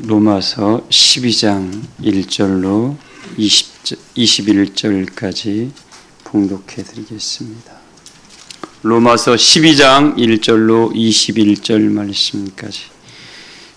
로마서 12장 1절로 21절까지 봉독해 드리겠습니다. 로마서 12장 1절로 21절 말씀까지.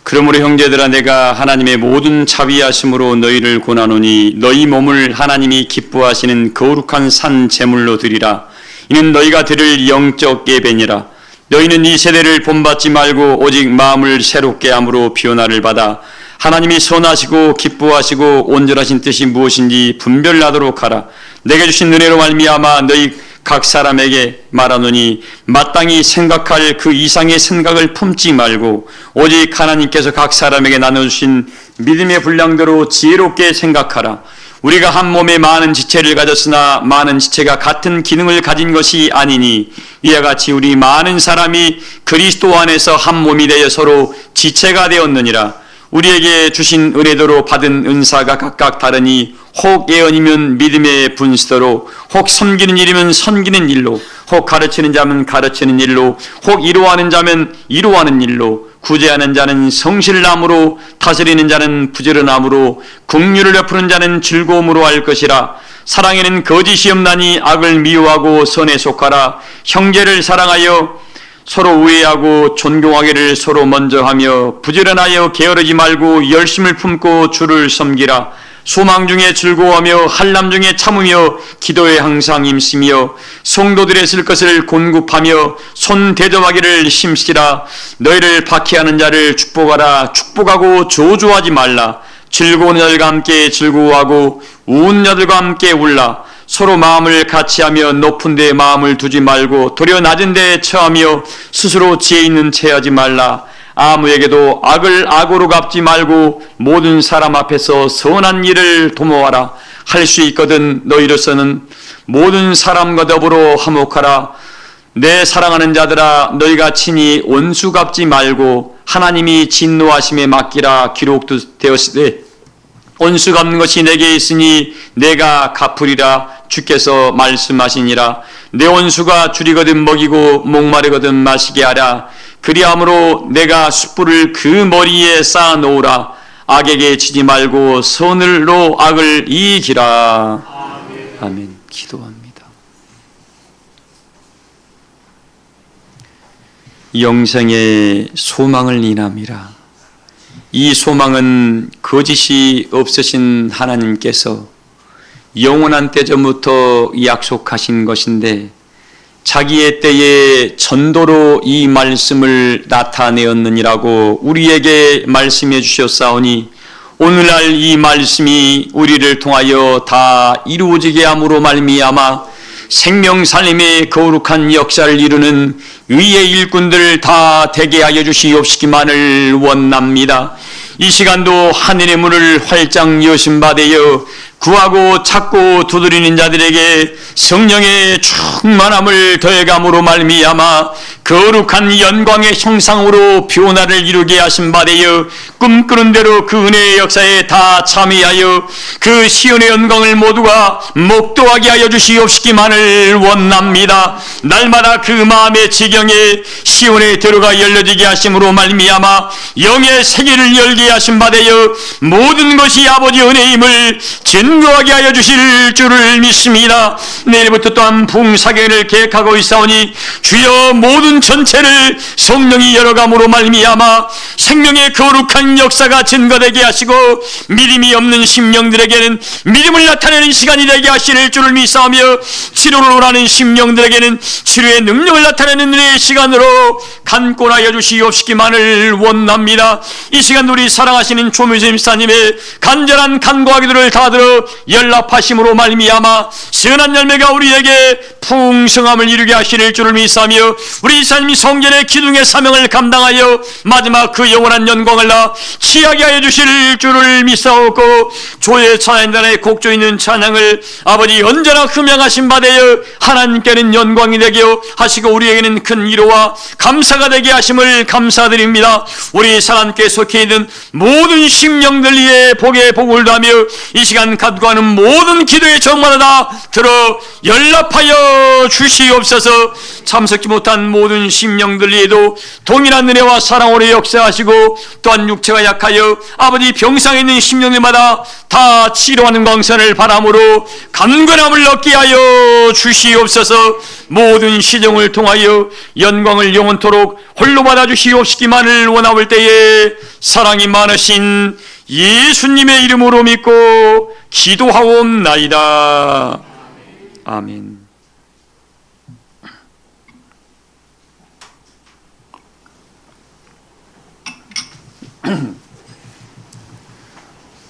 그러므로 형제들아, 내가 하나님의 모든 자비하심으로 너희를 권하노니 너희 몸을 하나님이 기뻐하시는 거룩한 산 제물로 드리라. 이는 너희가 드릴 영적 예배니라. 너희는 이 세대를 본받지 말고 오직 마음을 새롭게 함으로 변화를 받아 하나님이 선하시고 기뻐하시고 온전하신 뜻이 무엇인지 분별하도록 하라. 내게 주신 은혜로 말미암아 너희 각 사람에게 말하노니 마땅히 생각할 그 이상의 생각을 품지 말고 오직 하나님께서 각 사람에게 나눠주신 믿음의 분량대로 지혜롭게 생각하라. 우리가 한 몸에 많은 지체를 가졌으나 많은 지체가 같은 기능을 가진 것이 아니니 이와 같이 우리 많은 사람이 그리스도 안에서 한 몸이 되어 서로 지체가 되었느니라. 우리에게 주신 은혜대로 받은 은사가 각각 다르니 혹 예언이면 믿음의 분수대로, 혹 섬기는 일이면 섬기는 일로, 혹 가르치는 자면 가르치는 일로, 혹 이루하는 자면 이루하는 일로, 구제하는 자는 성실함으로, 다스리는 자는 부지런함으로, 긍휼을 베푸는 자는 즐거움으로 할 것이라. 사랑에는 거짓이 없나니 악을 미워하고 선에 속하라. 형제를 사랑하여 서로 우애하고 존경하기를 서로 먼저 하며 부지런하여 게으르지 말고 열심을 품고 주를 섬기라. 소망 중에 즐거워하며 한람 중에 참으며 기도에 항상 힘쓰며 성도들의 쓸 것을 공급하며 손 대접하기를 힘쓰라. 너희를 박해하는 자를 축복하라. 축복하고 저주하지 말라. 즐거운 자들과 함께 즐거워하고 우는 자들과 함께 울라. 서로 마음을 같이하며 높은 데에 마음을 두지 말고 도리어 낮은 데에 처하며 스스로 지혜 있는 체하지 말라. 아무에게도 악을 악으로 갚지 말고 모든 사람 앞에서 선한 일을 도모하라. 할 수 있거든 너희로서는 모든 사람과 더불어 화목하라. 내 사랑하는 자들아, 너희가 친히 원수 갚지 말고 하나님이 진노하심에 맡기라. 기록되었으되 원수 갚는 것이 내게 있으니 내가 갚으리라. 주께서 말씀하시니라. 내 원수가 줄이거든 먹이고 목마르거든 마시게 하라. 그리함으로 내가 숯불을 그 머리에 쌓아 놓으라. 악에게 지지 말고 선으로 악을 이기라. 아멘. 기도합니다. 영생의 소망을 인함이라. 이 소망은 거짓이 없으신 하나님께서 영원한 때 전부터 약속하신 것인데 자기의 때에 전도로 이 말씀을 나타내었느니라고 우리에게 말씀해 주셨사오니 오늘날 이 말씀이 우리를 통하여 다 이루어지게 함으로 말미암아 생명 살림의 거룩한 역사를 이루는 의의 일꾼들 다 되게 하여 주시옵시기만을 원합니다. 이 시간도 하늘의 문을 활짝 여신 바 되어 구하고 찾고 두드리는 자들에게 성령의 충만함을 더해감으로 말미암아 거룩한 영광의 형상으로 변화를 이루게 하신 바 되어 꿈꾸는 대로 그 은혜의 역사에 다 참여하여 그 시온의 영광을 모두가 목도하게 하여 주시옵시기만을 원합니다. 날마다 그 마음의 지경에 시온의 대로가 열려지게 하심으로 말미암아 영의 세계를 열게 하신 바 되어 모든 것이 아버지 은혜임을 증거하게 하여 주실 줄을 믿습니다. 내일부터 또한 부흥사경을 계획하고 있사오니 주여 모든 전체를 성령이 열어감으로 말미암아 생명의 거룩한 역사가 증거되게 하시고 믿음이 없는 심령들에게는 믿음을 나타내는 시간이 되게 하실 줄을 믿사오며 치료를 하는 심령들에게는 치료의 능력을 나타내는 은혜의 시간으로 간권하여 주시옵시기만을 원합니다. 이 시간 우리 사랑하시는 조미수 집사님의 간절한 간구와 기도를 다 들어 연락하심으로 말미암아 선한 열매가 우리에게 풍성함을 이루게 하실 줄을 믿사며 우리 이사님이 성전의 기둥의 사명을 감당하여 마지막 그 영원한 영광을 다 취하게 하여 주실 줄을 믿사오고 조의 찬양단의 곡조 있는 찬양을 아버지 언제나 흠양하신 바 되어 하나님께는 영광이 되게 하시고 우리에게는 큰 위로와 감사가 되게 하심을 감사드립니다. 우리 사람께 속해 있는 모든 심령들 위에 복에 복을 다하며 이 시간 간구하는 모든 기도의 정마다 다 들어 연락하여 주시옵소서. 참석지 못한 모든 심령들 위에도 동일한 은혜와 사랑으로 역사하시고, 또한 육체가 약하여 아버지 병상에 있는 심령들마다 다 치료하는 광선을 바람으로 강건함을 얻게 하여 주시옵소서. 모든 시정을 통하여 영광을 영원토록 홀로 받아 주시옵시기만을 원하올 때에 사랑이 많으신 예수님의 이름으로 믿고 기도하옵나이다. 아멘.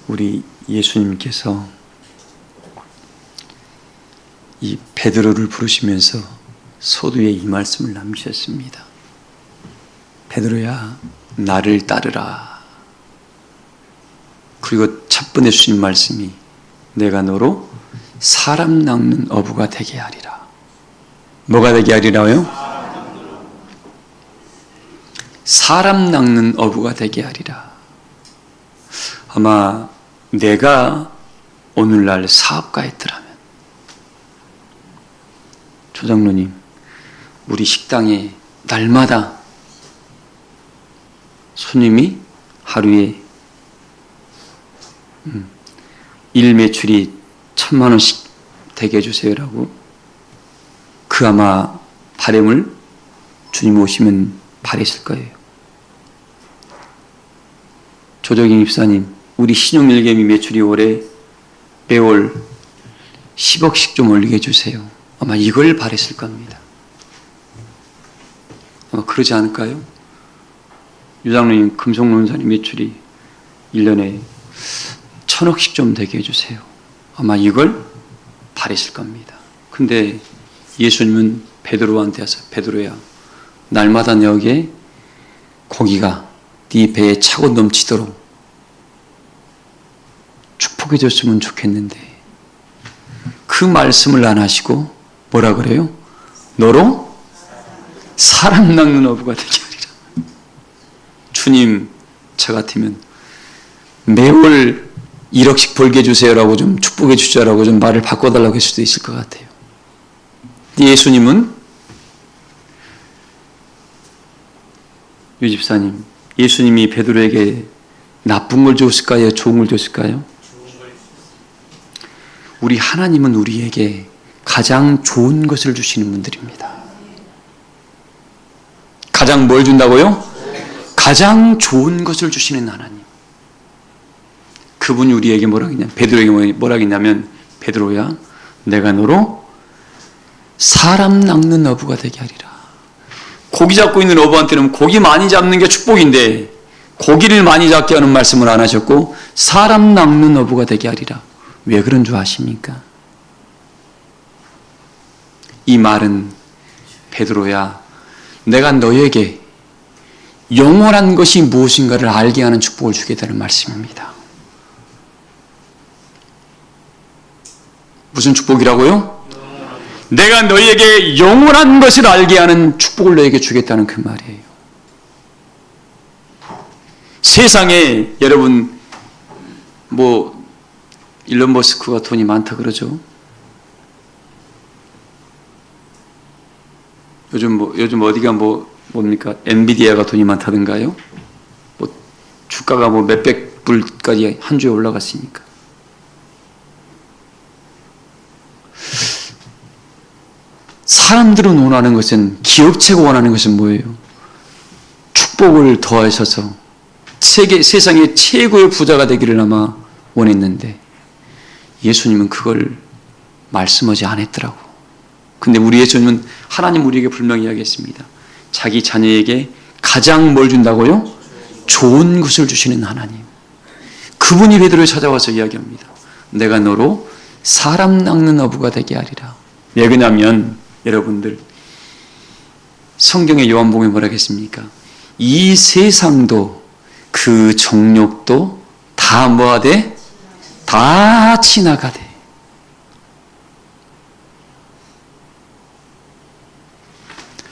우리 예수님께서 이 베드로를 부르시면서 서두에 이 말씀을 남기셨습니다. 베드로야, 나를 따르라. 그리고 첫 번째 주신 말씀이 내가 너로 사람 낚는 어부가 되게 하리라. 뭐가 되게 하리라요? 사람 낚는 어부가 되게 하리라. 아마 내가 오늘날 사업가였더라면, 조장로님, 우리 식당에 날마다 손님이 하루에 일 매출이 1,000만 원씩 되게 해주세요라고 그 아마 바람을 주님 오시면 바랬을 거예요. 조정인 입사님, 우리 신용일개미 매출이 올해 매월 10억씩 좀 올리게 해주세요. 아마 이걸 바랬을 겁니다. 아마 그러지 않을까요? 유장로님, 금속론사님 매출이 1년에 1,000억씩 좀 되게 해주세요. 아마 이걸 바랬을 겁니다. 근데 예수님은 베드로한테 와서, 베드로야, 날마다 너에게 고기가 네 배에 차고 넘치도록 축복해 줬으면 좋겠는데, 그 말씀을 안 하시고 뭐라 그래요? 너로 사람 낚는 어부가 되게 하리라. 주님, 저 같으면 매월 1억씩 벌게 해주세요라고 좀 축복해 주자라고 좀 말을 바꿔달라고 할 수도 있을 것 같아요. 예수님은, 유집사님, 예수님이 베드로에게 나쁜 걸 줬을까요? 좋은 걸 줬을까요? 우리 하나님은 우리에게 가장 좋은 것을 주시는 분들입니다. 가장 뭘 준다고요? 가장 좋은 것을 주시는 하나님. 그분이 우리에게 뭐라 했냐? 베드로에게 뭐라 했냐면, 베드로야, 내가 너로 사람 낚는 어부가 되게 하리라. 고기 잡고 있는 어부한테는 고기 많이 잡는 게 축복인데 고기를 많이 잡게 하는 말씀을 안 하셨고, 사람 낚는 어부가 되게 하리라. 왜 그런 줄 아십니까? 이 말은, 베드로야, 내가 너에게 영원한 것이 무엇인가를 알게 하는 축복을 주겠다는 말씀입니다. 무슨 축복이라고요? 내가 너에게 영원한 것을 알게 하는 축복을 너에게 주겠다는 그 말이에요. 세상에 여러분, 일론 머스크가 돈이 많다 그러죠. 요즘 어디가 뭡니까? 엔비디아가 돈이 많다던가요? 주가가 몇백 불까지 한 주에 올라갔으니까. 사람들은 원하는 것은, 기업체가 원하는 것은 뭐예요? 축복을 더하셔서 세상의 최고의 부자가 되기를 아마 원했는데, 예수님은 그걸 말씀하지 않았더라고. 근데 우리 예수님은, 하나님 우리에게 분명히 이야기했습니다. 자기 자녀에게 가장 뭘 준다고요? 좋은 것을 주시는 하나님. 그분이 베드로를 찾아와서 이야기합니다. 내가 너로 사람 낚는 어부가 되게 하리라. 왜 그러냐면, 여러분들, 성경의 요한복음에 뭐라 했습니까? 이 세상도 그 정욕도 다 뭐하되? 다 지나가되.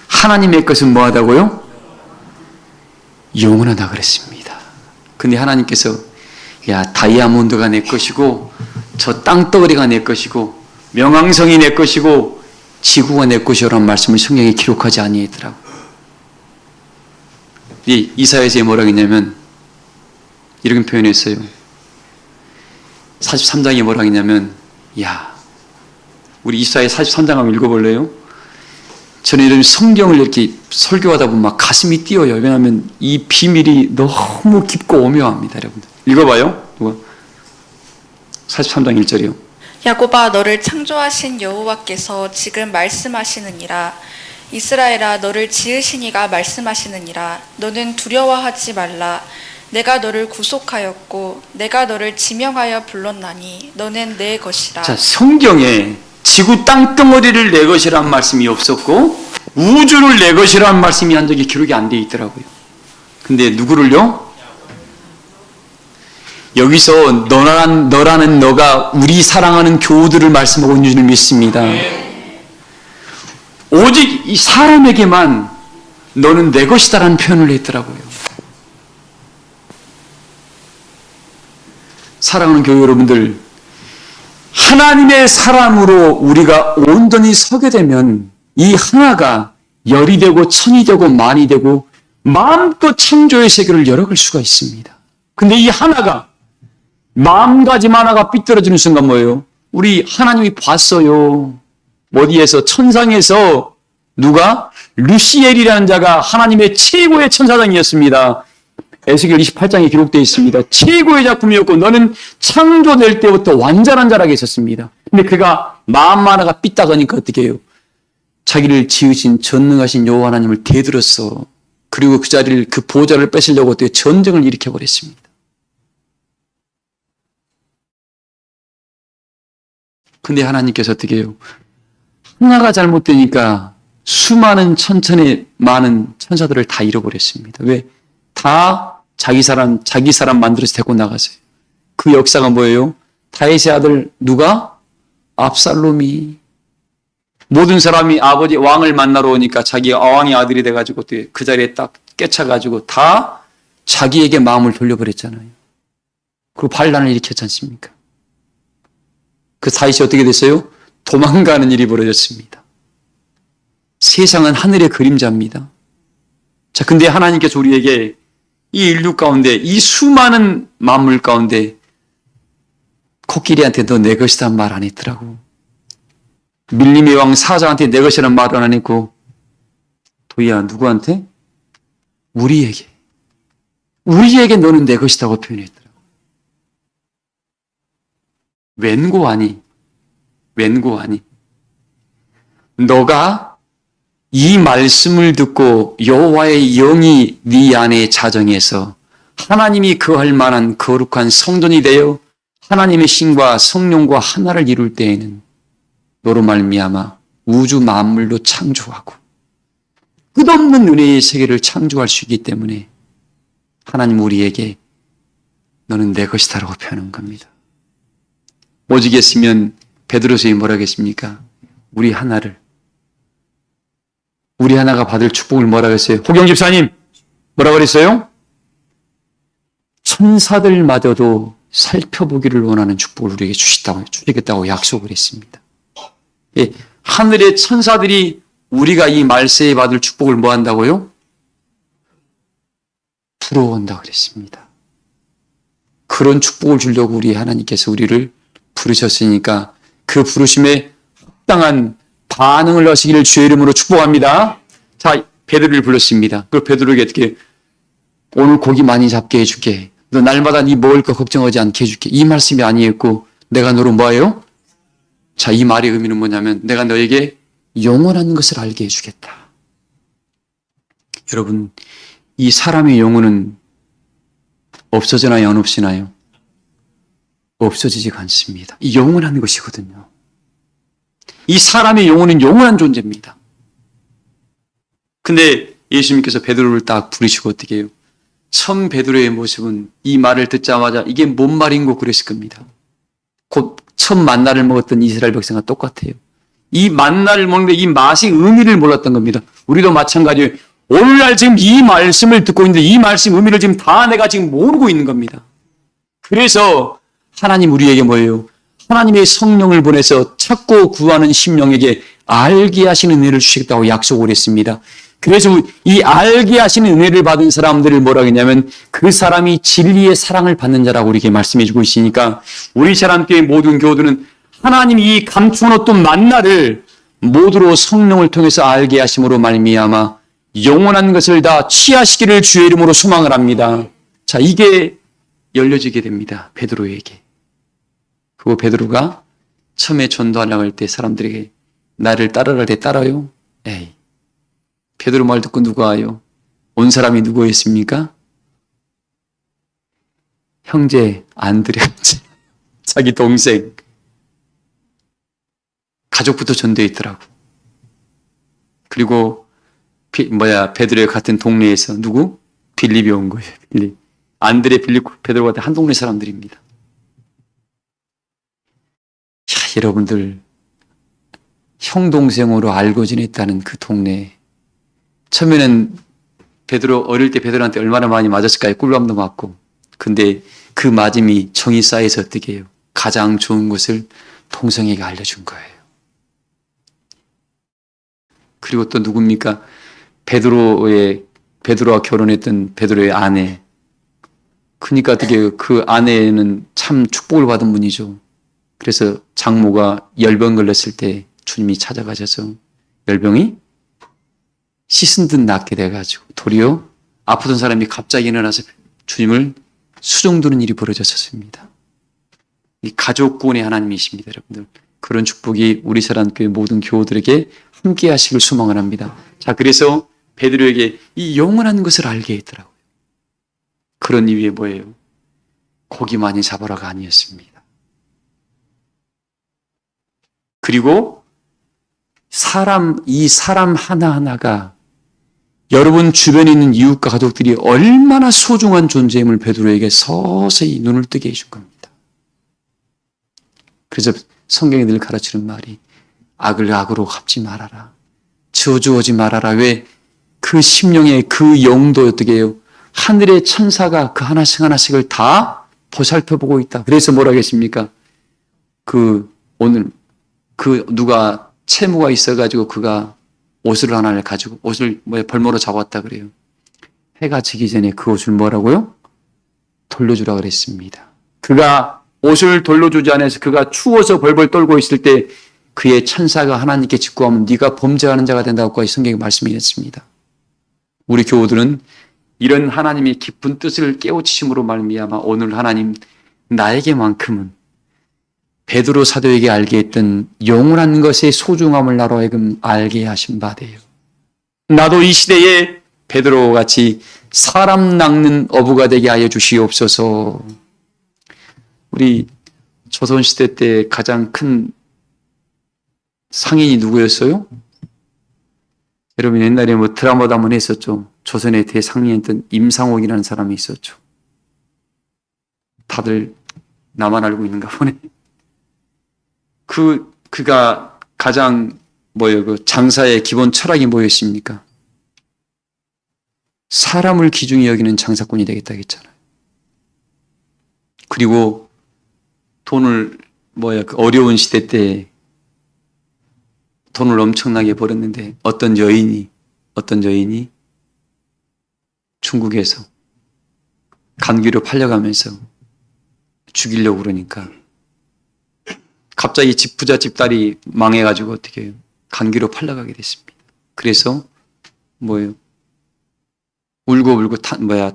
하나님의 것은 뭐하다고요? 영원하다 그랬습니다. 근데 하나님께서, 야, 다이아몬드가 내 것이고 저 땅덩어리가 내 것이고 명왕성이 내 것이고 지구가 내 것이라는 말씀을 성경에 기록하지 아니했더라고요. 이 이사야서에 뭐라고 했냐면 이렇게 표현했어요. 43장에 뭐라고 했냐면 우리 이사야 43장 한번 읽어볼래요? 저는 이런 성경을 이렇게 설교하다 보면 막 가슴이 뛰어요. 왜냐하면 이 비밀이 너무 깊고 오묘합니다. 여러분들 읽어봐요. 누가? 43장 1절이요. 야곱아, 너를 창조하신 여호와께서 지금 말씀하시느니라. 이스라엘아, 너를 지으신 이가 말씀하시느니라. 너는 두려워하지 말라. 내가 너를 구속하였고 내가 너를 지명하여 불렀나니 너는 내 것이라. 자, 성경에 지구 땅덩어리를 내 것이라는 말씀이 없었고 우주를 내 것이라는 말씀이 한 적이 기록이 안 돼 있더라고요. 근데 누구를요? 여기서 너라는 너가 우리 사랑하는 교우들을 말씀하고 있는 줄 믿습니다. 오직 이 사람에게만 너는 내 것이다라는 표현을 했더라고요. 사랑하는 교우 여러분들, 하나님의 사람으로 우리가 온전히 서게 되면 이 하나가 열이 되고 천이 되고 만이 되고 마음껏 창조의 세계를 열어갈 수가 있습니다. 근데 이 하나가 마음가짐 하나가 삐뚤어지는 순간 뭐예요? 우리 하나님이 봤어요. 어디에서? 천상에서 누가? 루시엘이라는 자가 하나님의 최고의 천사장이었습니다. 에스겔 28장에 기록되어 있습니다. 최고의 작품이었고 너는 창조될 때부터 완전한 자라게 있었습니다. 근데 그가 마음 하나가 삐딱하니까 어떻게 해요? 자기를 지으신 전능하신 여호와 하나님을 대들었어. 그리고 그 자리를, 그 보좌를 뺏으려고 어떻게 전쟁을 일으켜버렸습니다. 근데 하나님께서 어떻게 해요? 하나가 잘못되니까 수많은 천천의 많은 천사들을 다 잃어버렸습니다. 왜? 다 자기 사람 만들어서 데리고 나가세요. 그 역사가 뭐예요? 다윗의 아들 누가? 압살롬이. 모든 사람이 아버지 왕을 만나러 오니까 자기가 왕의 아들이 돼가지고 그 자리에 딱 깨쳐가지고 다 자기에게 마음을 돌려버렸잖아요. 그리고 반란을 일으켰지 않습니까? 그 다윗이 어떻게 됐어요? 도망가는 일이 벌어졌습니다. 세상은 하늘의 그림자입니다. 자, 근데 하나님께서 우리에게 이 인류 가운데, 이 수많은 만물 가운데 코끼리한테 너 내 것이다 말 안 했더라고. 밀림의 왕 사자한테 내 것이라는 말은 안 했고, 도희야, 누구한테? 우리에게 너는 내 것이다고 표현했더라고. 웬고하니? 너가 이 말씀을 듣고 여호와의 영이 네 안에 자정해서 하나님이 거할 만한 거룩한 성전이 되어 하나님의 신과 성령과 하나를 이룰 때에는 너로 말미암아 우주 만물도 창조하고 끝없는 은혜의 세계를 창조할 수 있기 때문에 하나님 우리에게 너는 내 것이다라고 표현한 겁니다. 오직했으면 베드로서에 뭐라 하겠습니까? 우리 하나가 받을 축복을 뭐라 그랬어요? 호경 집사님 뭐라 그랬어요? 천사들마저도 살펴보기를 원하는 축복을 우리에게 주시겠다고 약속을 했습니다. 예, 하늘의 천사들이 우리가 이 말세에 받을 축복을 뭐 한다고요? 부러워한다고 그랬습니다. 그런 축복을 주려고 우리 하나님께서 우리를 부르셨으니까 그 부르심에 합당한 반응을 하시기를 주의 이름으로 축복합니다. 자, 베드로를 불렀습니다. 그리고 베드로에게 어떻게 오늘 고기 많이 잡게 해줄게. 너 날마다 네 먹을 거 걱정하지 않게 해줄게. 이 말씀이 아니었고 내가 너를 뭐예요? 자, 이 말의 의미는 뭐냐면 내가 너에게 영원한 것을 알게 해주겠다. 여러분, 이 사람의 영혼은 없어지나요? 안 없어지나요? 없어지지가 않습니다. 이 영원한 것이거든요. 이 사람의 영혼은 영원한 존재입니다. 근데 예수님께서 베드로를 딱 부르시고 어떻게 해요? 처음 베드로의 모습은 이 말을 듣자마자 이게 뭔 말인고 그랬을 겁니다. 곧 첫 만나를 먹었던 이스라엘 백성과 똑같아요. 이 만나를 먹는데 이 맛의 의미를 몰랐던 겁니다. 우리도 마찬가지예요. 오늘날 지금 이 말씀을 듣고 있는데 이 말씀 의미를 지금 다 내가 지금 모르고 있는 겁니다. 그래서 하나님 우리에게 뭐예요? 하나님의 성령을 보내서 찾고 구하는 심령에게 알게 하시는 은혜를 주시겠다고 약속을 했습니다. 그래서 이 알게 하시는 은혜를 받은 사람들을 뭐라고 했냐면 그 사람이 진리의 사랑을 받는 자라고 이렇게 말씀해 주고 있으니까 우리 사람교회 모든 교우들은 하나님이 이 감춰놓던 만나를 모두로 성령을 통해서 알게 하심으로 말미암아 영원한 것을 다 취하시기를 주의 이름으로 소망을 합니다. 자, 이게 열려지게 됩니다. 베드로에게. 그리고 베드로가 처음에 전도하려고 할 때 사람들에게 나를 따르라 할 때 따라요? 에이. 베드로 말 듣고 누가 와요? 온 사람이 누구였습니까? 형제 안드레, 자기 동생. 가족부터 전도했더라고. 그리고 베드로의 같은 동네에서 누구? 빌립이 온 거예요. 빌립. 안드레, 빌립, 베드로 같은 한 동네 사람들입니다. 야, 여러분들 형 동생으로 알고 지냈다는 그 동네. 처음에는 베드로 어릴 때 베드로한테 얼마나 많이 맞았을까요? 꿀밤도 맞고. 근데 그 맞음이 정이 쌓여서 어떻게 해요? 가장 좋은 것을 동생에게 알려준 거예요. 그리고 또 누굽니까? 베드로와 결혼했던 베드로의 아내. 그러니까 어떻게 그 아내는 참 축복을 받은 분이죠. 그래서 장모가 열병 걸렸을 때 주님이 찾아가셔서 열병이 씻은 듯 낫게 돼가지고 도리어 아프던 사람이 갑자기 일어나서 주님을 수종드는 일이 벌어졌었습니다. 이 가족구원의 하나님이십니다, 여러분들. 그런 축복이 우리 사랑교회 모든 교우들에게 함께 하시길 소망을 합니다. 자, 그래서 베드로에게 이 영원한 것을 알게 했더라고요. 그런 이유에 뭐예요? 고기 많이 잡아라가 아니었습니다. 그리고 이 사람 하나하나가 여러분 주변에 있는 이웃과 가족들이 얼마나 소중한 존재임을 베드로에게 서서히 눈을 뜨게 해준 겁니다. 그래서 성경이 늘 가르치는 말이 악을 악으로 갚지 말아라. 저주하지 말아라. 왜? 그 심령의 그 영도 어떻게 해요? 하늘의 천사가 그 하나씩 하나씩을 다 보살펴보고 있다. 그래서 뭐라 하겠습니까? 오늘 누가 채무가 있어가지고 그가 옷을 하나를 가지고 옷을 벌모로 잡았다 그래요. 해가 지기 전에 그 옷을 뭐라고요? 돌려주라 그랬습니다. 그가 옷을 돌려주지 않아서 그가 추워서 벌벌 떨고 있을 때 그의 천사가 하나님께 직구하면 네가 범죄하는 자가 된다고 성경에 말씀했습니다. 우리 교우들은 이런 하나님의 깊은 뜻을 깨우치심으로 말미암아 오늘 하나님 나에게만큼은 베드로 사도에게 알게 했던 영원한 것의 소중함을 나로 하여금 알게 하신 바 되요. 나도 이 시대에 베드로 같이 사람 낚는 어부가 되게 하여 주시옵소서. 우리 조선시대 때 가장 큰 상인이 누구였어요? 여러분 옛날에 드라마도 한번 했었죠. 조선의 대상인이었던 임상옥이라는 사람이 있었죠. 다들 나만 알고 있는가 보네. 그가 가장 장사의 기본 철학이 뭐였습니까? 사람을 귀중히 여기는 장사꾼이 되겠다 했잖아요. 그리고 돈을 어려운 시대 때 돈을 엄청나게 벌었는데 어떤 여인이 중국에서 감기로 팔려가면서 죽이려고 그러니까 갑자기 부자 집딸이 망해가지고 어떻게 감기로 팔려가게 됐습니다. 그래서 울고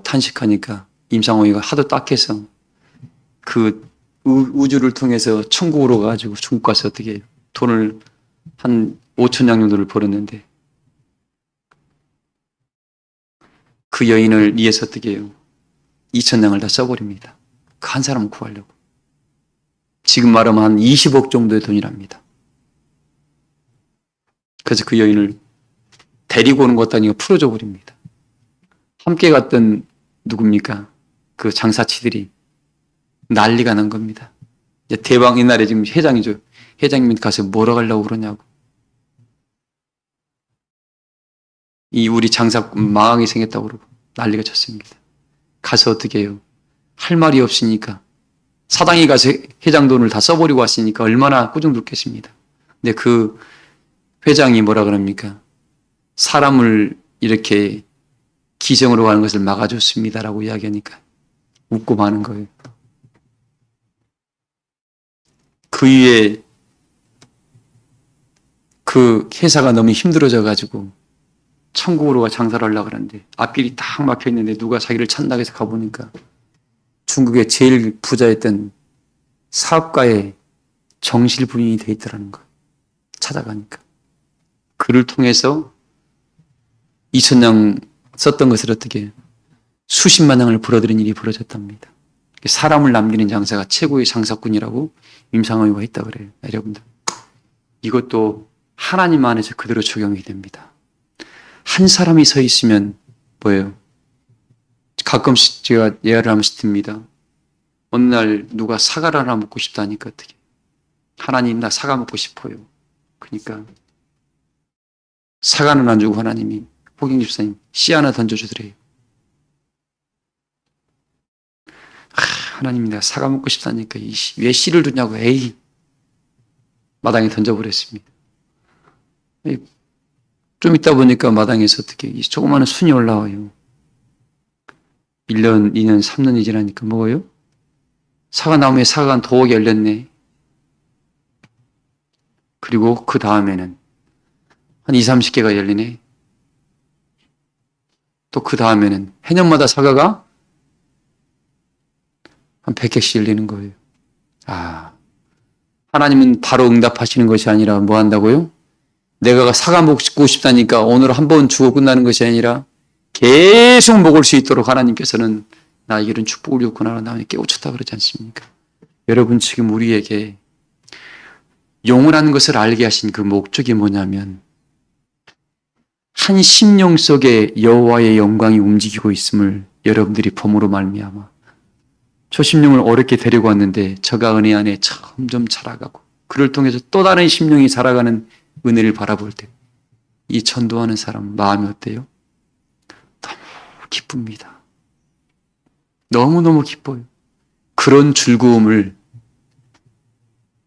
탄식하니까 임상호이가 하도 딱해서 그 우주를 통해서 천국으로 가가지고 중국 가서 어떻게 돈을 한 5,000냥 정도를 벌었는데 그 여인을 위해서 어떻게 해요? 2,000냥을 다 써버립니다. 그 한 사람을 구하려고. 지금 말하면 한 20억 정도의 돈이랍니다. 그래서 그 여인을 데리고 오는 것도 아니고 풀어줘 버립니다. 함께 갔던 누굽니까? 그 장사치들이 난리가 난 겁니다. 이제 대왕 옛날에 지금 회장이죠. 회장님이 가서 뭐라 하려고 그러냐고. 우리 장사 망하게 생겼다고 그러고 난리가 쳤습니다. 가서 어떻게 해요? 할 말이 없으니까 사당에 가서 회장 돈을 다 써버리고 왔으니까 얼마나 꾸중됐겠습니다. 근데 그 회장이 뭐라 그럽니까? 사람을 이렇게 기생으로 가는 것을 막아줬습니다라고 이야기하니까 웃고 마는 거예요. 그 이후에 그 회사가 너무 힘들어져 가지고 천국으로 장사를 하려고 그러는데 앞길이 딱 막혀 있는데 누가 자기를 찾는다고 해서 가보니까 중국의 제일 부자였던 사업가의 정실 부인이 돼 있더라는 거예요. 찾아가니까. 그를 통해서 2,000냥 썼던 것을 어떻게 수십만 장을 불어들인 일이 벌어졌답니다. 사람을 남기는 장사가 최고의 장사꾼이라고 임상호가 했다 그래요. 여러분들. 이것도 하나님 안에서 그대로 적용이 됩니다. 한 사람이 서 있으면 뭐예요? 가끔씩 제가 예화를 하면서 듭니다. 어느 날 누가 사과를 하나 먹고 싶다니까 어떻게? 하나님 나 사과 먹고 싶어요. 그러니까 사과는 안 주고 하나님이 호경 집사님 씨 하나 던져주더래요. 하나님 내가 사과 먹고 싶다니까 왜 씨를 두냐고 에이 마당에 던져버렸습니다. 좀 있다 보니까 마당에서 어떻게 이 조그마한 순이 올라와요. 1년, 2년, 3년이 지나니까 뭐예요? 사과나무에 사과가 도옥이 열렸네. 그리고 그 다음에는 한 20, 30개가 열리네. 또 그 다음에는 해년마다 사과가 한 100개씩 열리는 거예요. 하나님은 바로 응답하시는 것이 아니라 뭐 한다고요? 내가 사과 먹고 싶다니까 오늘 한 번 주고 끝나는 것이 아니라 계속 먹을 수 있도록 하나님께서는 나에게 이런 축복을 줬구나 나에게 깨우쳤다 그러지 않습니까? 여러분 지금 우리에게 영원한 것을 알게 하신 그 목적이 뭐냐면 한 심령 속에 여호와의 영광이 움직이고 있음을 여러분들이 봄으로 말미암아 저 심령을 어렵게 데리고 왔는데 저가 은혜 안에 점점 자라가고 그를 통해서 또 다른 심령이 자라가는 은혜를 바라볼 때 이 전도하는 사람 마음이 어때요? 너무 기쁩니다. 너무너무 기뻐요. 그런 즐거움을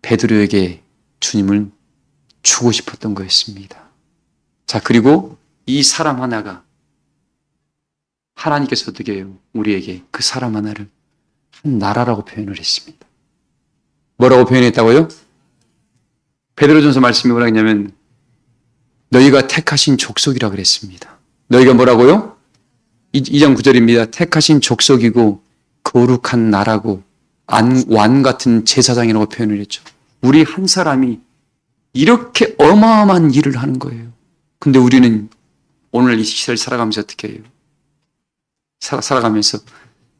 베드로에게 주님은 주고 싶었던 거였습니다. 자, 그리고 이 사람 하나가 하나님께서 어떻게 해요? 우리에게 그 사람 하나를 한 나라라고 표현을 했습니다. 뭐라고 표현했다고요? 베드로전서 말씀이 뭐라 했냐면 너희가 택하신 족속이라 그랬습니다. 너희가 뭐라고요? 2장 9절입니다. 택하신 족속이고 거룩한 나라고 왕 같은 제사장이라고 표현을 했죠. 우리 한 사람이 이렇게 어마어마한 일을 하는 거예요. 근데 우리는 오늘 이 시대를 살아가면서 어떻게 해요? 살아가면서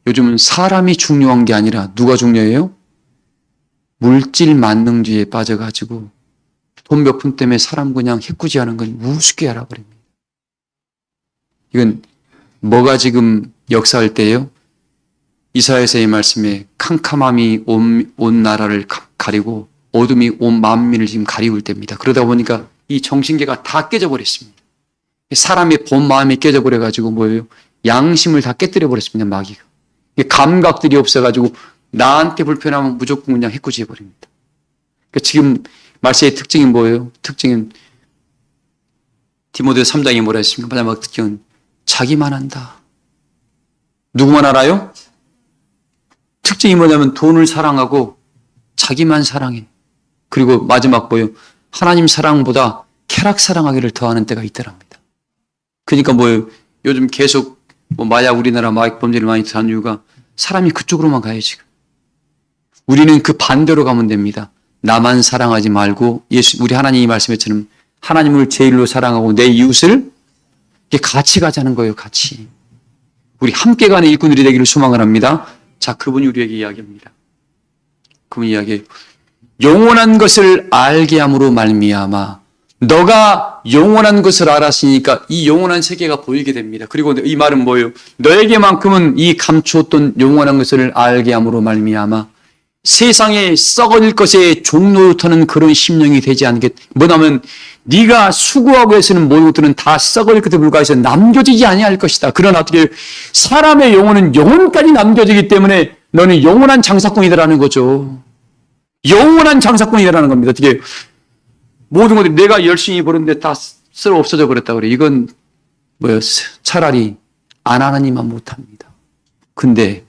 요즘은 사람이 중요한 게 아니라 누가 중요해요? 물질 만능주의에 빠져가지고 돈 몇 푼 때문에 사람 그냥 해꾸지하는 건 우습게 알아버립니다. 이건 뭐가 지금 역사할 때예요? 이사야서의 말씀에 캄캄함이 온 나라를 가리고 어둠이 온 만민을 지금 가리울 때입니다. 그러다 보니까 이 정신계가 다 깨져버렸습니다. 사람의 본 마음이 깨져버려가지고 뭐예요? 양심을 다 깨뜨려 버렸습니다. 마귀가. 감각들이 없어가지고 나한테 불편하면 무조건 그냥 해꾸지해버립니다. 그러니까 지금 말세의 특징이 뭐예요? 특징은 디모데 3장에 뭐라 했습니까? 마지막 특징은 자기만 한다. 누구만 알아요? 특징이 뭐냐면 돈을 사랑하고 자기만 사랑해. 그리고 마지막 뭐예요? 하나님 사랑보다 쾌락 사랑하기를 더하는 때가 있더랍니다. 그러니까 뭐예요? 요즘 계속 마약 우리나라 마약 범죄를 많이 하는 이유가 사람이 그쪽으로만 가요 지금. 우리는 그 반대로 가면 됩니다. 나만 사랑하지 말고 우리 하나님이 말씀했처럼 하나님을 제일로 사랑하고 내 이웃을 같이 가자는 거예요. 같이. 우리 함께 가는 일꾼들이 되기를 소망을 합니다. 자, 그분이 우리에게 이야기합니다. 그분이 이야기해요. 영원한 것을 알게 함으로 말미암아 너가 영원한 것을 알았으니까 이 영원한 세계가 보이게 됩니다. 그리고 이 말은 뭐예요? 너에게만큼은 이 감추었던 영원한 것을 알게 함으로 말미암아 세상에 썩어질 것에 종노릇하는 그런 심령이 되지 않겠. 뭐냐면 네가 수고하고 해서는 모든 것들은 다 썩어질 것에 불과해서 남겨지지 아니할 것이다. 그러나 어떻게 사람의 영혼은 영혼까지 남겨지기 때문에 너는 영원한 장사꾼이다라는 거죠. 영원한 장사꾼이다라는 겁니다. 어떻게 모든 것들이 내가 열심히 버는데 다 쓸어 없어져 버렸다 그래. 이건 뭐였어요? 차라리 안 하나님만 못합니다. 근데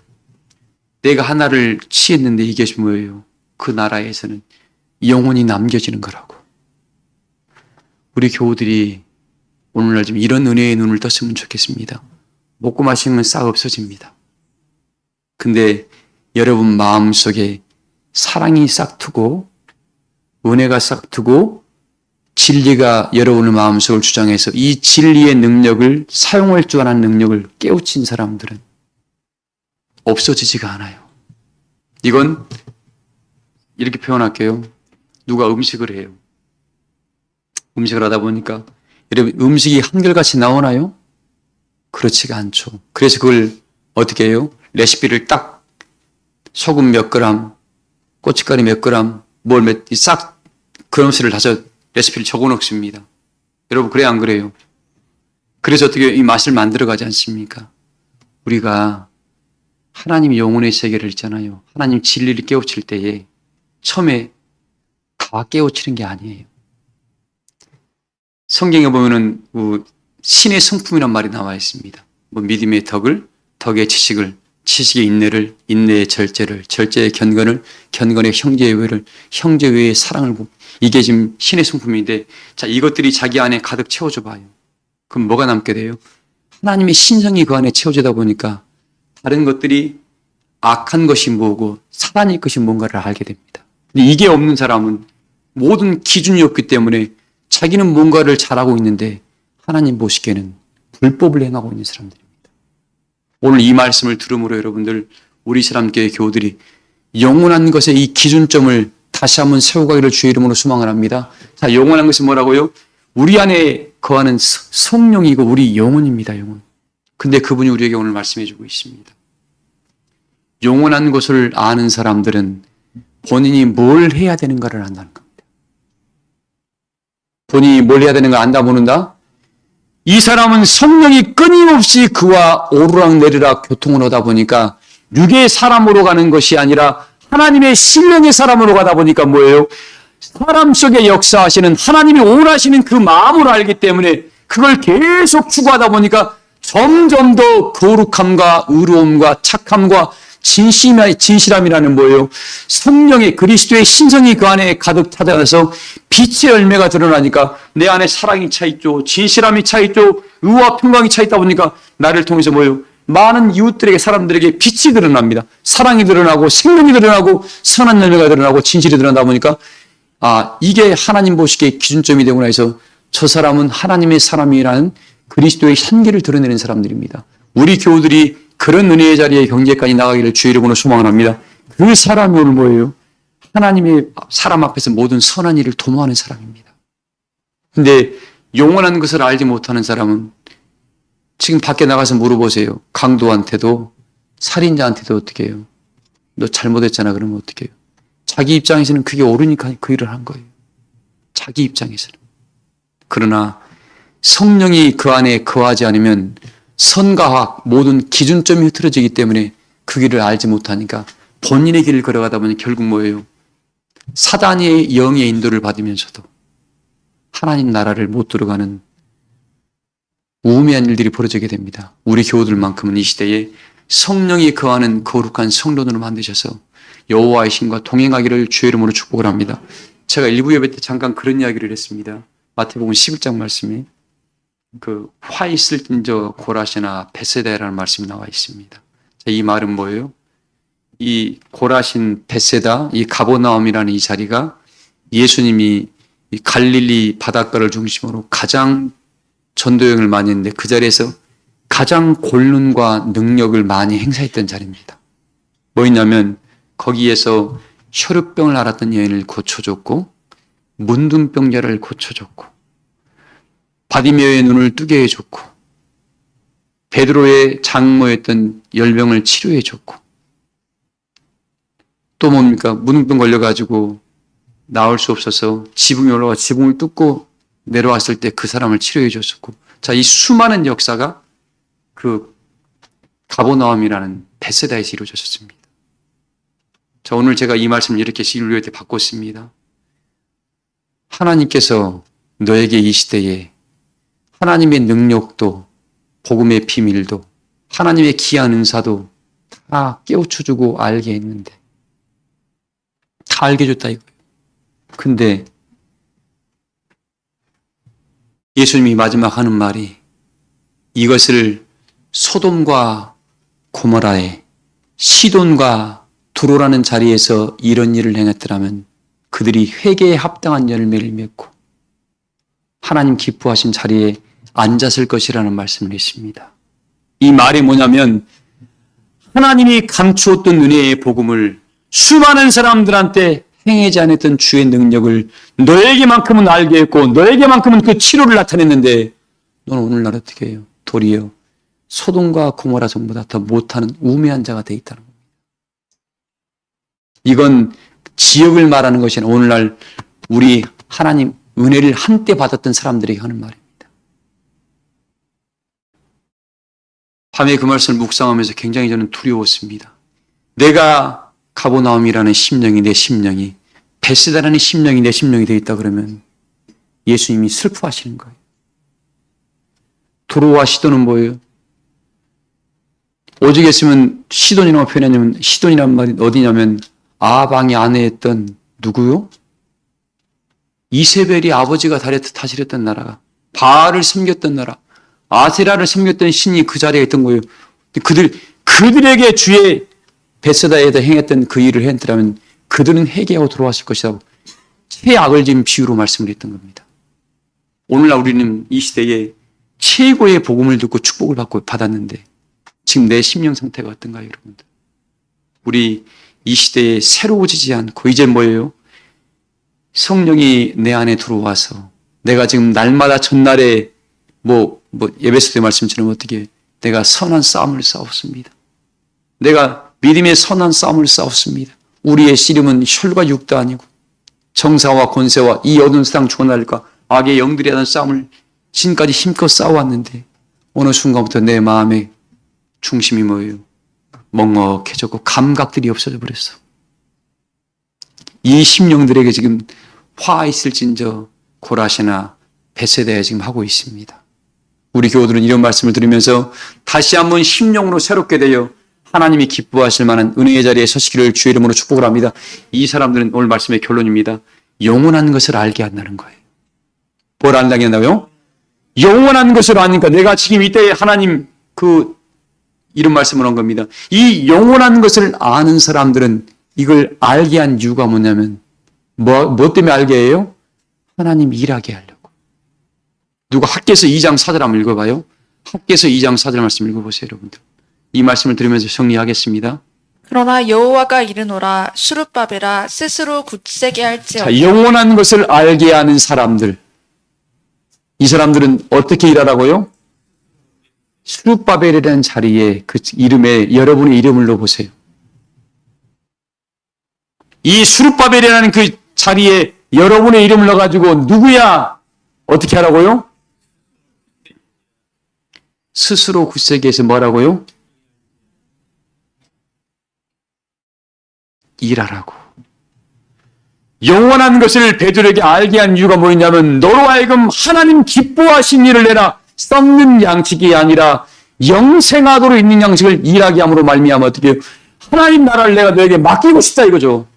내가 하나를 취했는데 이것이 뭐예요? 그 나라에서는 영원히 남겨지는 거라고. 우리 교우들이 오늘날 좀 이런 은혜의 눈을 떴으면 좋겠습니다. 먹고 마시는 건 싹 없어집니다. 근데 여러분 마음속에 사랑이 싹 트고 은혜가 싹 트고 진리가 여러분의 마음속을 주장해서 이 진리의 능력을 사용할 줄 아는 능력을 깨우친 사람들은 없어지지가 않아요. 이건 이렇게 표현할게요. 누가 음식을 해요. 음식을 하다 보니까 여러분 음식이 한결같이 나오나요? 그렇지가 않죠. 그래서 그걸 어떻게 해요? 레시피를 딱 소금 몇 그램, 고춧가루 몇 그램, 싹 그램수를 다져 레시피를 적어 놓습니다. 여러분 그래야 안 그래요? 그래서 어떻게 이 맛을 만들어 가지 않습니까? 우리가 하나님 영혼의 세계를 있잖아요. 하나님 진리를 깨우칠 때에 처음에 다 깨우치는 게 아니에요. 성경에 보면은 신의 성품이란 말이 나와 있습니다. 믿음의 덕을, 덕의 지식을, 지식의 인내를, 인내의 절제를, 절제의 견건을, 견건의 형제의 의를, 형제의 의의 사랑을 이게 지금 신의 성품인데 자 이것들이 자기 안에 가득 채워져 봐요. 그럼 뭐가 남게 돼요? 하나님의 신성이 그 안에 채워지다 보니까 다른 것들이 악한 것이 뭐고 사단의 것이 뭔가를 알게 됩니다. 근데 이게 없는 사람은 모든 기준이 없기 때문에 자기는 뭔가를 잘하고 있는데 하나님 보시기에는 불법을 행하고 있는 사람들입니다. 오늘 이 말씀을 들음으로 여러분들 우리 사람교회 교우들이 영원한 것의 이 기준점을 다시 한번 세워가기를 주의 이름으로 소망을 합니다. 자, 영원한 것은 뭐라고요? 우리 안에 거하는 성령이고 우리 영혼입니다. 영혼. 근데 그분이 우리에게 오늘 말씀해 주고 있습니다. 영원한 것을 아는 사람들은 본인이 뭘 해야 되는가를 안다는 겁니다. 본인이 뭘 해야 되는가 안다 모른다? 이 사람은 성령이 끊임없이 그와 오르락내리락 교통을 하다 보니까 육의 사람으로 가는 것이 아니라 하나님의 신령의 사람으로 가다 보니까 뭐예요? 사람 속에 역사하시는 하나님이 원하시는 그 마음을 알기 때문에 그걸 계속 추구하다 보니까 점점 더 거룩함과 의로움과 착함과 진실함이라는 뭐예요? 성령의 그리스도의 신성이 그 안에 가득 찾아가서 빛의 열매가 드러나니까 내 안에 사랑이 차 있죠. 진실함이 차 있죠. 의와 평강이 차 있다 보니까 나를 통해서 뭐예요? 많은 이웃들에게 사람들에게 빛이 드러납니다. 사랑이 드러나고 생명이 드러나고 선한 열매가 드러나고 진실이 드러나다 보니까 이게 하나님 보시기에 기준점이 되고 나서 저 사람은 하나님의 사람이라는 그리스도의 향기를 드러내는 사람들입니다. 우리 교우들이 그런 은혜의 자리에 경제까지 나가기를 주의 이름으로 소망을 합니다. 그 사람이 오늘 뭐예요? 하나님의 사람 앞에서 모든 선한 일을 도모하는 사람입니다. 근데 영원한 것을 알지 못하는 사람은 지금 밖에 나가서 물어보세요. 강도한테도 살인자한테도 어떻게 해요? 너 잘못했잖아 그러면 어떻게 해요? 자기 입장에서는 그게 옳으니까 그 일을 한 거예요. 자기 입장에서는. 그러나 성령이 그 안에 거하지 않으면 선과 악 모든 기준점이 흐트러지기 때문에 그 길을 알지 못하니까 본인의 길을 걸어가다 보니 결국 뭐예요? 사단의 영의 인도를 받으면서도 하나님 나라를 못 들어가는 우매한 일들이 벌어지게 됩니다. 우리 교우들만큼은 이 시대에 성령이 거하는 거룩한 성도들을 만드셔서 여호와의 신과 동행하기를 주의 이름으로 축복을 합니다. 제가 일부 예배 때 잠깐 그런 이야기를 했습니다. 마태복음 11장 말씀에 화 있을 저 고라시나 베세다라는 말씀이 나와 있습니다. 이 말은 뭐예요? 이 고라신 베세다, 이 가버나움이라는 이 자리가 예수님이 이 갈릴리 바닷가를 중심으로 가장 전도여행을 많이 했는데 그 자리에서 가장 권능과 능력을 많이 행사했던 자리입니다. 뭐였냐면 거기에서 혈루병을 앓았던 여인을 고쳐줬고 문둥병자를 고쳐줬고 바디메오의 눈을 뜨게 해줬고 베드로의 장모였던 열병을 치료해줬고 또 뭡니까? 문둥병 걸려가지고 나올 수 없어서 지붕에 올라가 지붕을 뚫고 내려왔을 때 그 사람을 치료해줬었고 자, 이 수많은 역사가 그 가버나움이라는 베세다에서 이루어졌습니다. 자, 오늘 제가 이 말씀을 이렇게 시류에 바꿨습니다. 하나님께서 너에게 이 시대에 하나님의 능력도 복음의 비밀도 하나님의 귀한 은사도 다 깨우쳐주고 알게 했는데 다 알게 해줬다 이거예요. 근데 예수님이 마지막 하는 말이 이것을 소돔과 고모라에 시돈과 두로라는 자리에서 이런 일을 행했더라면 그들이 회개에 합당한 열매를 맺고 하나님 기뻐하신 자리에 앉았을 것이라는 말씀을 했습니다. 이 말이 뭐냐면 하나님이 감추었던 은혜의 복음을 수많은 사람들한테 행하지 않았던 주의 능력을 너에게만큼은 알게 했고 너에게만큼은 그 치료를 나타냈는데 너는 오늘날 어떻게 해요? 도리어 소돔과 고모라 전보다 더 못하는 우매한 자가 돼 있다는 겁니다. 이건 지역을 말하는 것이 아니라 오늘날 우리 하나님 은혜를 한때 받았던 사람들에게 하는 말입니다. 밤에 그 말씀을 묵상하면서 굉장히 저는 두려웠습니다. 내가 가보나움이라는 심령이 내 심령이 베세다라는 심령이 내 심령이 되어 있다 그러면 예수님이 슬퍼하시는 거예요. 두로와 시돈은 뭐예요? 오죽했으면 시돈이라고 표현하냐면 시돈이란 말이 어디냐면 아방이 아내였던 누구요? 이세벨이 아버지가 다스렸던 나라가 바알을 섬겼던 나라 아세라를 섬겼던 신이 그 자리에 있던 거예요. 그들에게 주의 베세다에다 행했던 그 일을 했더라면 그들은 회개하고 돌아왔을 것이라고 최악을 지은 비유로 말씀을 했던 겁니다. 오늘날 우리는 이 시대에 최고의 복음을 듣고 축복을 받았는데 지금 내 심령 상태가 어떤가요, 여러분들? 우리 이 시대에 새로워지지 않고 이제 뭐예요? 성령이 내 안에 들어와서 내가 지금 날마다 전날에 예배소 때 말씀처럼 어떻게 내가 선한 싸움을 싸웠습니다. 내가 믿음의 선한 싸움을 싸웠습니다. 우리의 씨름은 혈과 육도 아니고 정사와 권세와 이 어두운 세상 주관날과 악의 영들이 하는 싸움을 지금까지 힘껏 싸워왔는데 어느 순간부터 내 마음의 중심이 뭐예요? 먹먹해졌고 감각들이 없어져 버렸어. 이 심령들에게 지금 화 있을진저 고라시나 베세다에 지금 하고 있습니다. 우리 교우들은 이런 말씀을 들으면서 다시 한번 심령으로 새롭게 되어 하나님이 기뻐하실 만한 은혜의 자리에 서시기를 주의 이름으로 축복을 합니다. 이 사람들은 오늘 말씀의 결론입니다. 영원한 것을 알게 한다는 거예요. 뭘 안다게 한다고요? 영원한 것을 아니까 내가 지금 이때 하나님 이런 말씀을 한 겁니다. 이 영원한 것을 아는 사람들은 이걸 알게 한 이유가 뭐냐면 뭐 때문에 알게 해요? 하나님 일하게 하려고. 누가 학개서 2장 4절 한번 읽어봐요. 학개서 2장 4절 말씀 읽어보세요, 여러분들. 이 말씀을 들으면서 정리하겠습니다. 그러나 여호와가 이르노라 수룹바벨아 스스로 굳세게 할지어다. 자, 영원한 것을 알게 하는 사람들. 이 사람들은 어떻게 일하라고요? 수룹바벨이라는 자리에 그 이름에 여러분의 이름을 넣어보세요. 이 수룹바벨이라는 그 자리에 여러분의 이름을 넣어가지고 누구야? 어떻게 하라고요? 스스로 굳세게 해서 뭐라고요? 일하라고. 영원한 것을 베드로에게 알게 한 이유가 뭐였냐면 너로 하여금 하나님 기뻐하신 일을 내라. 썩는 양식이 아니라 영생하도록 있는 양식을 일하게 함으로 말미암아 어떻게 해요? 하나님 나라를 내가 너에게 맡기고 싶다 이거죠.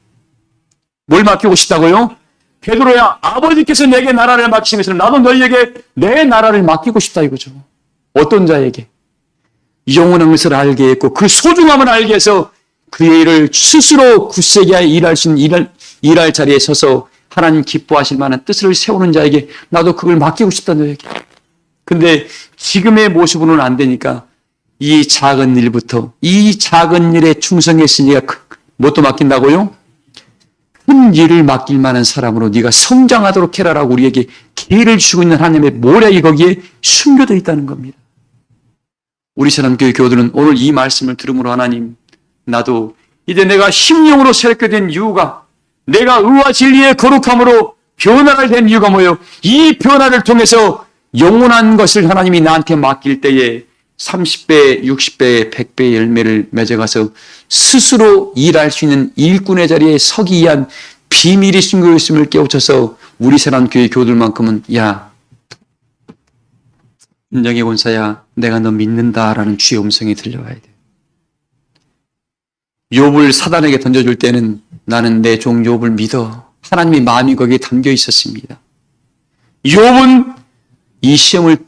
뭘 맡기고 싶다고요? 베드로야, 아버지께서 내게 나라를 맡기신 것은 나도 너희에게 내 나라를 맡기고 싶다 이거죠. 어떤 자에게? 영원한 것을 알게 했고 그 소중함을 알게 해서 그의 일을 스스로 굳세게 하여 일할 자리에 서서 하나님 기뻐하실 만한 뜻을 세우는 자에게 나도 그걸 맡기고 싶다 너에게. 근데 지금의 모습으로는 안 되니까 이 작은 일부터 이 작은 일에 충성했으니까 뭣도 맡긴다고요? 큰 일을 맡길 만한 사람으로 네가 성장하도록 해라라고 우리에게 기회를 주고 있는 하나님의 모략이 거기에 숨겨져 있다는 겁니다. 우리 사람교회 교우들은 오늘 이 말씀을 들음으로 하나님 나도 이제 내가 심령으로 새롭게 된 이유가 내가 의와 진리의 거룩함으로 변화를 된 이유가 뭐예요? 이 변화를 통해서 영원한 것을 하나님이 나한테 맡길 때에 30배, 60배, 100배의 열매를 맺어가서 스스로 일할 수 있는 일꾼의 자리에 서기 위한 비밀이 숨겨 있음을 깨우쳐서 우리 새로운교회 교우들만큼은 야, 인정의 권사야, 내가 너 믿는다라는 주의 음성이 들려와야 돼. 욥을 사단에게 던져줄 때는 나는 내 종 욥을 믿어. 하나님의 마음이 거기에 담겨 있었습니다. 욥은 이 시험을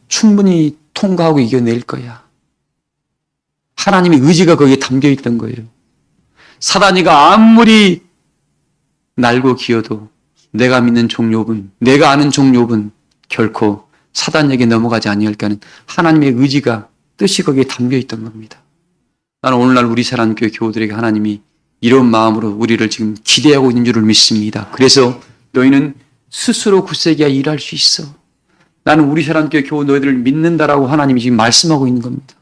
충분히 통과하고 이겨낼 거야. 하나님의 의지가 거기에 담겨 있던 거예요. 사단이가 아무리 날고 기어도 내가 믿는 종 욥은, 내가 아는 종 욥은 결코 사단에게 넘어가지 아니할까는 하나님의 의지가, 뜻이 거기에 담겨 있던 겁니다. 나는 오늘날 우리 사랑교회 교우들에게 하나님이 이런 마음으로 우리를 지금 기대하고 있는 줄을 믿습니다. 그래서 너희는 스스로 굳세게 일할 수 있어. 나는 우리 사랑교회 교우 너희들을 믿는다라고 하나님이 지금 말씀하고 있는 겁니다.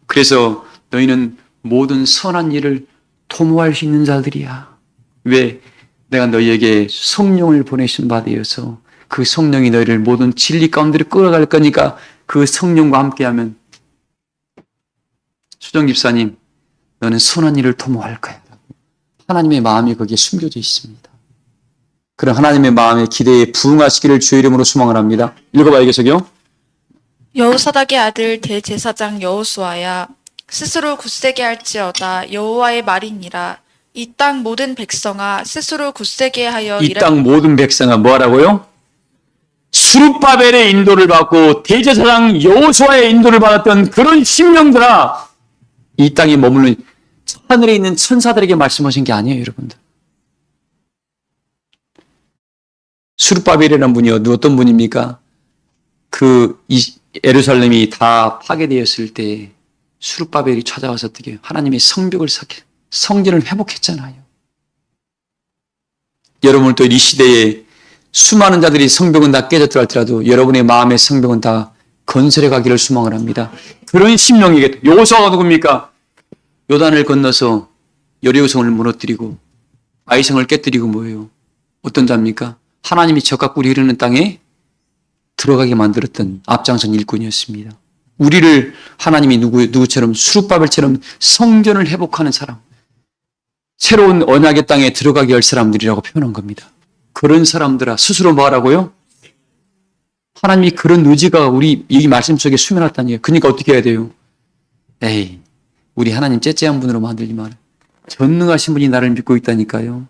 그래서 너희는 모든 선한 일을 도모할 수 있는 자들이야. 왜? 내가 너희에게 성령을 보내신 바 되어서 그 성령이 너희를 모든 진리 가운데로 끌어갈 거니까 그 성령과 함께하면 수정 집사님, 너는 선한 일을 도모할 거야. 하나님의 마음이 거기에 숨겨져 있습니다. 그런 하나님의 마음의 기대에 부응하시기를 주의 이름으로 소망을 합니다. 읽어봐요, 계속요. 여호사닥의 아들 대제사장 여호수아야, 스스로 굳세게 할지어다. 여호와의 말이니라. 이 땅 모든 백성아, 스스로 굳세게 하여 이 땅 모든 백성아 뭐하라고요? 스룹바벨의 인도를 받고 대제사장 여호수아의 인도를 받았던 그런 신령들아, 이 땅에 머무는 하늘에 있는 천사들에게 말씀하신 게 아니에요, 여러분들. 스룹바벨이라는 분이 어떤 분입니까? 예루살렘이 다 파괴되었을 때 스룹바벨이 찾아와서 어떻게 하나님의 성전을 회복했잖아요. 여러분 또 이 시대에 수많은 자들이 성벽은 다 깨졌더라 할지라도 여러분의 마음의 성벽은 다 건설해 가기를 소망을 합니다. 그런 심령이겠다. 여호수아가 누굽니까? 요단을 건너서 여리고성을 무너뜨리고 아이성을 깨뜨리고 뭐예요? 어떤 자입니까? 하나님이 적과 꿀이 흐르는 땅에 들어가게 만들었던 앞장선 일꾼이었습니다. 우리를 하나님이 누구처럼 수룹바벨처럼 성전을 회복하는 사람, 새로운 언약의 땅에 들어가게 할 사람들이라고 표현한 겁니다. 그런 사람들아 스스로 뭐 하라고요? 하나님이 그런 의지가 우리 이 말씀 속에 수면했다니요. 그러니까 어떻게 해야 돼요? 에이, 우리 하나님 째째한 분으로 만들지 마라. 전능하신 분이 나를 믿고 있다니까요.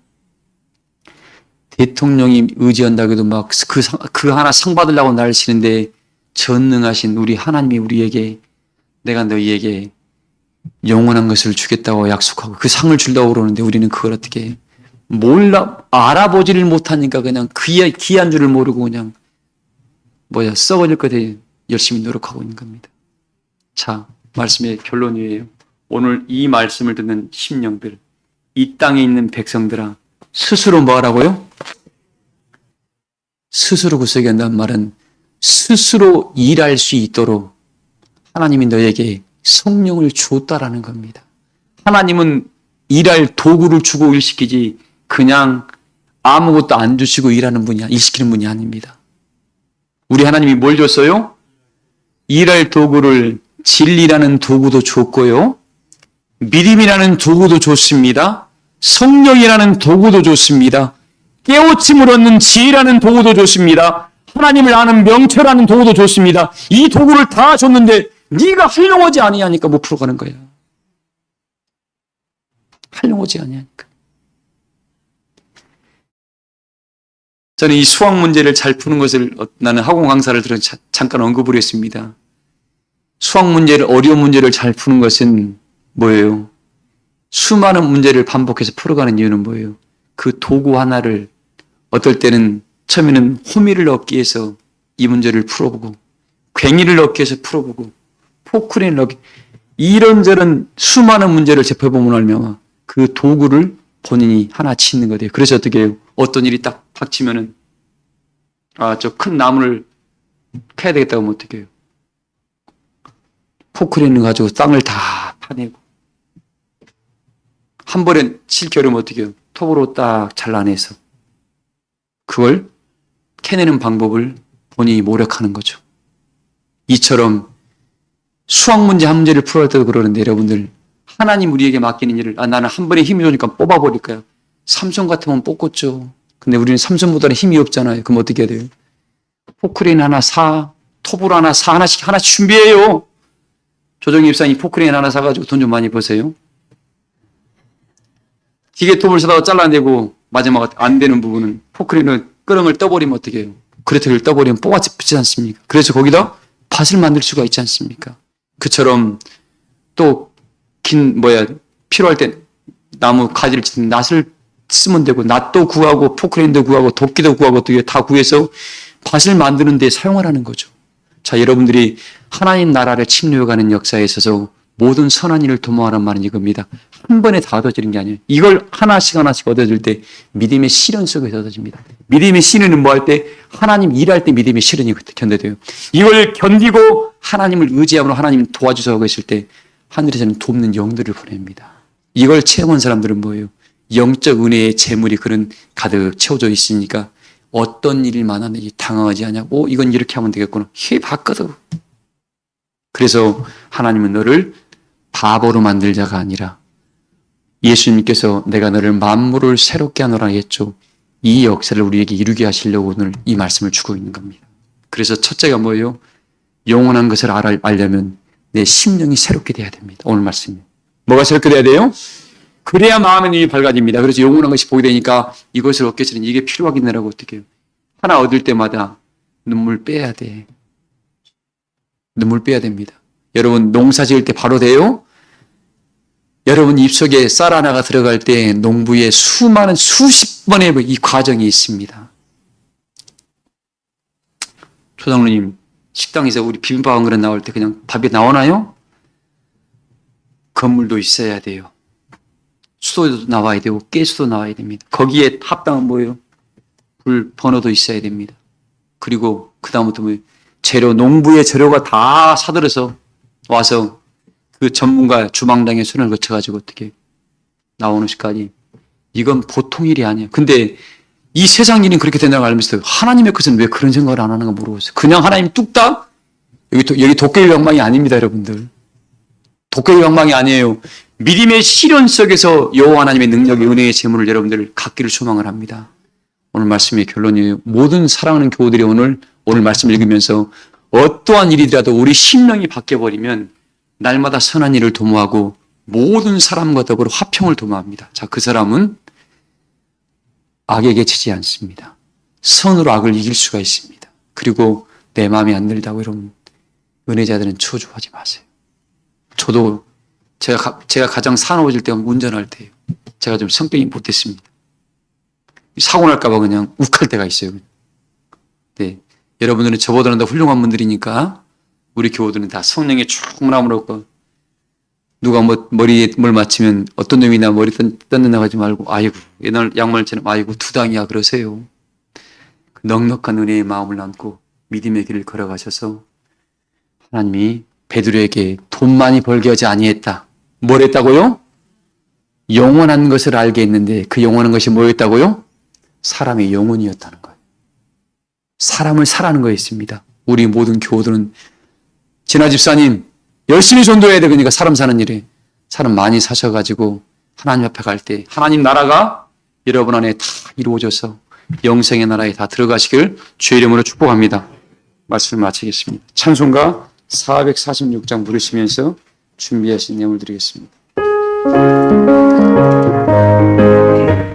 대통령이 의지한다고 해도 막 그 하나 상 받으려고 나를 치는데 전능하신 우리 하나님이 우리에게 내가 너희에게 영원한 것을 주겠다고 약속하고 그 상을 준다고 그러는데 우리는 그걸 어떻게 알아보지를 못하니까 그냥 귀한 줄을 모르고 그냥 썩어질 것에 열심히 노력하고 있는 겁니다. 자, 말씀의 결론이에요. 오늘 이 말씀을 듣는 심령들, 이 땅에 있는 백성들아, 스스로 뭐 하라고요? 스스로 굳세게 한다는 말은 스스로 일할 수 있도록 하나님이 너에게 성령을 주었다라는 겁니다. 하나님은 일할 도구를 주고 일시키지 그냥 아무것도 안 주시고 일시키는 분이 아닙니다. 우리 하나님이 뭘 줬어요? 일할 도구를 진리라는 도구도 줬고요. 믿음이라는 도구도 줬습니다. 성령이라는 도구도 줬습니다. 깨우침을 얻는 지혜라는 도구도 줬습니다. 하나님을 아는 명철하는 도구도 줬습니다. 이 도구를 다 줬는데 네가 활용하지 아니하니까 못 풀어가는 거야. 활용하지 아니하니까. 저는 이 수학 문제를 잘 푸는 것을 나는 학원 강사를 들어 잠깐 언급을 했습니다. 수학 문제를 어려운 문제를 잘 푸는 것은 뭐예요? 수많은 문제를 반복해서 풀어가는 이유는 뭐예요? 그 도구 하나를 어떨 때는 처음에는 호미를 얻기 위해서 이 문제를 풀어보고 괭이를 얻기 위해서 풀어보고 포크레인을 얻기 이런저런 수많은 문제를 접해보면 알면 그 도구를 본인이 하나 짓는 거예요. 그래서 어떻게 해요? 어떤 일이 딱 닥치면은 저 큰 나무를 캐야 되겠다고 하면 어떻게 해요? 포크레인을 가지고 땅을 다 파내고 한 번에 칠기 어려우면 어떻게 해요? 톱으로 딱 잘라내서 그걸 캐내는 방법을 본인이 모략하는 거죠. 이처럼 수학 문제 한 문제를 풀어할 때도 그러는데 여러분들 하나님 우리에게 맡기는 일을 나는 한 번에 힘이 좋으니까 뽑아버릴까요? 삼손 같으면 뽑겠죠. 근데 우리는 삼손보다는 힘이 없잖아요. 그럼 어떻게 해야 돼요? 포크레인 하나 사, 톱을 하나 사, 하나씩 준비해요. 조정희 입사님 포크레인 하나 사가지고 돈 좀 많이 버세요. 기계톱을 사다가 잘라내고 마지막 안 되는 부분은 포크레인을 끄렁을 떠버리면 어떻게 해요? 그레텔을 떠버리면 뽑아지 붙지 않습니까? 그래서 거기다 밭을 만들 수가 있지 않습니까? 그처럼 또 필요할 때 나무 가지를 찢는 낫을 쓰면 되고 낫도 구하고 포크레인도 구하고 도끼도 구하고 다 구해서 밭을 만드는 데 사용하라는 거죠. 자, 여러분들이 하나님 나라를 침노해가는 역사에 있어서 모든 선한 일을 도모하란 말은 이겁니다. 한 번에 다 얻어지는 게 아니에요. 이걸 하나씩 얻어질 때 믿음의 시련 속에서 얻어집니다. 믿음의 시련은 뭐 할 때? 하나님 일할 때 믿음의 시련이 견뎌져요. 이걸 견디고 하나님을 의지함으로 하나님 도와주셔서 있을 때 하늘에서는 돕는 영들을 보냅니다. 이걸 체험한 사람들은 뭐예요? 영적 은혜의 재물이 그런 가득 채워져 있으니까 어떤 일이 많았는지 당황하지 않냐고 이건 이렇게 하면 되겠구나. 해봤거든. 그래서 하나님은 너를 바보로 만들 자가 아니라 예수님께서 내가 너를 만물을 새롭게 하노라 했죠. 이 역사를 우리에게 이루게 하시려고 오늘 이 말씀을 주고 있는 겁니다. 그래서 첫째가 뭐예요? 영원한 것을 알려면 내 심령이 새롭게 돼야 됩니다. 오늘 말씀이. 뭐가 새롭게 돼야 돼요? 그래야 마음의 눈이 밝아집니다. 그래서 영원한 것이 보게 되니까 이것을 얻기 위해서는 이게 필요하겠네라고 어떻게 해요? 하나 얻을 때마다 눈물 빼야 돼. 눈물 빼야 됩니다. 여러분 농사 지을 때 바로 돼요? 여러분 입속에 쌀 하나가 들어갈 때 농부의 수많은 수십 번의 이 과정이 있습니다. 초장로님 식당에서 우리 비빔밥 한 그릇 나올 때 그냥 밥이 나오나요? 건물도 있어야 돼요. 수도도 나와야 되고 가스도 나와야 됩니다. 거기에 합당한 뭐예요? 불 번호도 있어야 됩니다. 그리고 그 다음부터 뭐예요? 재료, 농부의 재료가 다 사들어서 와서 그 전문가 주방장의 손을 거쳐가지고 어떻게 나오는 시까지 이건 보통 일이 아니에요. 근데 이 세상 일은 그렇게 된다고 알면서 하나님의 것은 왜 그런 생각을 안 하는가 모르겠어요. 그냥 하나님 뚝딱 여기 도깨비 방망이 아닙니다, 여러분들. 도깨비 방망이 아니에요. 믿음의 시련 속에서 여호와 하나님의 능력의 은혜의 재물을 여러분들 갖기를 소망을 합니다. 오늘 말씀의 결론이에요. 모든 사랑하는 교우들이 오늘 말씀 읽으면서 어떠한 일이더라도 우리 심령이 바뀌어버리면 날마다 선한 일을 도모하고 모든 사람과 더불어 화평을 도모합니다. 자, 그 사람은 악에게 지지 않습니다. 선으로 악을 이길 수가 있습니다. 그리고 내 마음이 안 들다고 여러분 은혜자들은 초조하지 마세요. 저도 제가 가장 사나워질 때가 운전할 때예요. 제가 좀 성격이 못됐습니다. 사고 날까 봐 그냥 욱할 때가 있어요. 네. 여러분들은 저보다는 더 훌륭한 분들이니까 우리 교우들은 다 성령의 충만함으로 누가 머리에 뭘 맞추면 어떤 놈이나 머리 뜯는다고 하지 말고 아이고 옛날 양말처럼 아이고 두당이야 그러세요. 넉넉한 은혜의 마음을 안고 믿음의 길을 걸어가셔서 하나님이 베드로에게 돈 많이 벌게 하지 아니했다. 뭘 했다고요? 영원한 것을 알게 했는데 그 영원한 것이 뭐였다고요? 사람의 영혼이었다는 거예요. 사람을 사라는 거였습니다. 우리 모든 교우들은 진아 집사님 열심히 전도해야 돼. 그러니까 사람 사는 일에 사람 많이 사셔가지고 하나님 앞에 갈 때 하나님 나라가 여러분 안에 다 이루어져서 영생의 나라에 다 들어가시길 주의 이름으로 축복합니다. 말씀을 마치겠습니다. 찬송가 446장 부르시면서 준비하신 내용을 드리겠습니다.